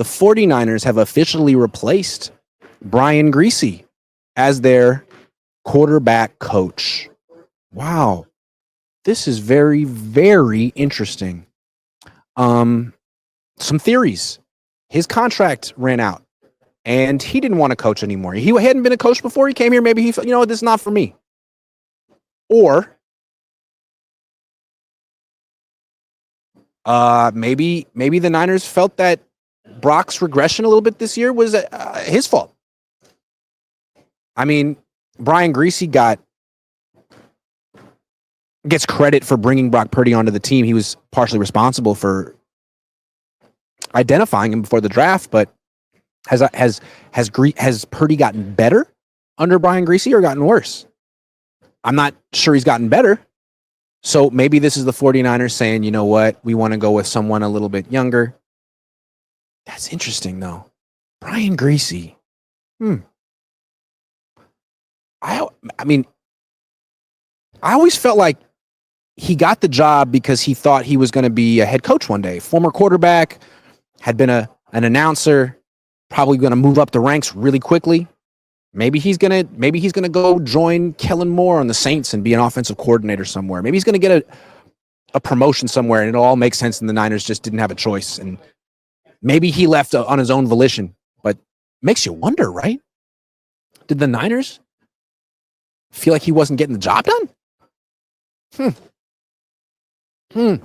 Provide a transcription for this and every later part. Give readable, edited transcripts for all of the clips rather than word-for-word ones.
the 49ers have officially replaced Brian Griese as their quarterback coach. Wow. This is very, very interesting. Some theories. His contract ran out, and he didn't want to coach anymore. He hadn't been a coach before he came here. Maybe he felt, this is not for me. Or maybe the Niners felt that Brock's regression a little bit this year was his fault. I mean, Brian Griese gets credit for bringing Brock Purdy onto the team. He was partially responsible for identifying him before the draft, but has Purdy gotten better under Brian Griese or gotten worse? I'm not sure he's gotten better. So maybe this is the 49ers saying, you know what, we want to go with someone a little bit younger. That's interesting, though. Brian Griese. I mean, I always felt like he got the job because he thought he was going to be a head coach one day. Former quarterback, had been an announcer, probably going to move up the ranks really quickly. Maybe he's gonna go join Kellen Moore on the Saints and be an offensive coordinator somewhere. Maybe he's gonna get a promotion somewhere, and it all makes sense. And the Niners just didn't have a choice. And maybe he left on his own volition. But makes you wonder, right? Did the Niners feel like he wasn't getting the job done? And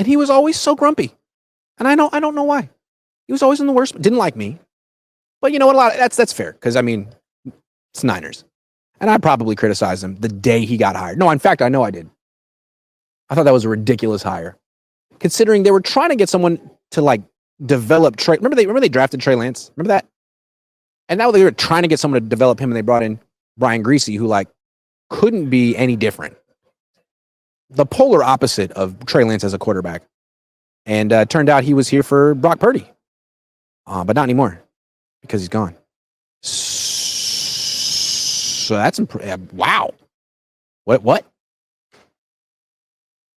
he was always so grumpy, and I don't know why. He was always in the worst. Didn't like me. But you know what? That's fair, because I mean, it's Niners, and I probably criticized him the day he got hired. No, in fact, I know I did. I thought that was a ridiculous hire, considering they were trying to get someone to develop Trey. Remember they drafted Trey Lance. Remember that? And now they were trying to get someone to develop him, and they brought in Brian Griese, who couldn't be any different. The polar opposite of Trey Lance as a quarterback, and turned out he was here for Brock Purdy, but not anymore. Because he's gone. So that's wow. What?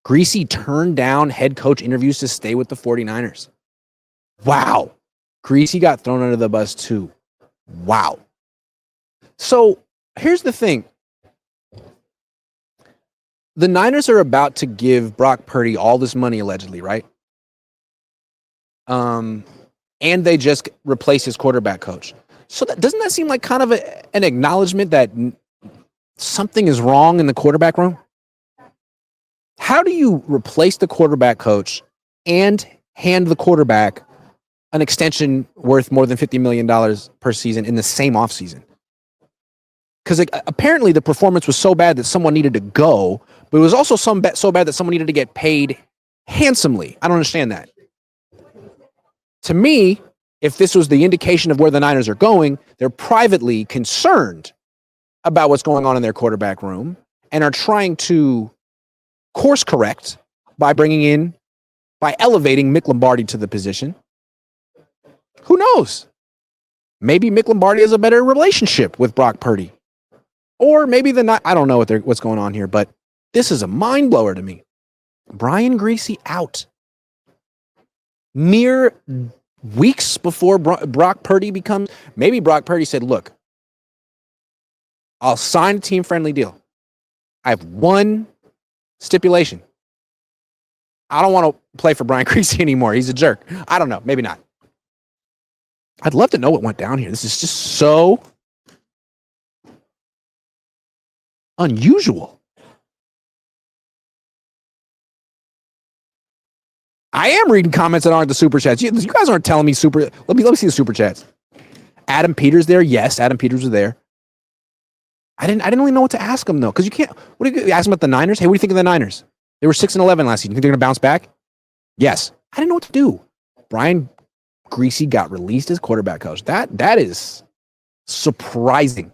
Griese turned down head coach interviews to stay with the 49ers. Wow. Griese got thrown under the bus too. Wow. So here's the thing. The Niners are about to give Brock Purdy all this money, allegedly, right? And they just replace his quarterback coach. So doesn't that seem like kind of an acknowledgement that something is wrong in the quarterback room? How do you replace the quarterback coach and hand the quarterback an extension worth more than $50 million per season in the same offseason? Because apparently the performance was so bad that someone needed to go, but it was also so bad that someone needed to get paid handsomely. I don't understand that. To me, if this was the indication of where the Niners are going, they're privately concerned about what's going on in their quarterback room and are trying to course correct by elevating Mick Lombardi to the position. Who knows? Maybe Mick Lombardi has a better relationship with Brock Purdy. Or maybe I don't know what's going on here, but this is a mind blower to me. Brian Griese out. Mere weeks before Brock Purdy maybe Brock Purdy said, look, I'll sign a team-friendly deal. I have one stipulation. I don't want to play for Brian Griese anymore. He's a jerk. I don't know. Maybe not. I'd love to know what went down here. This is just so unusual. I am reading comments that aren't the super chats. You guys aren't telling me super. Let me see the super chats. Adam Peters there. Yes, Adam Peters was there. I didn't really know what to ask him though, because you can't. What do you ask him about the Niners? Hey, what do you think of the Niners? They were 6-11 last season. You think they're going to bounce back? Yes. I didn't know what to do. Brian Griese got released as quarterback coach. That is surprising.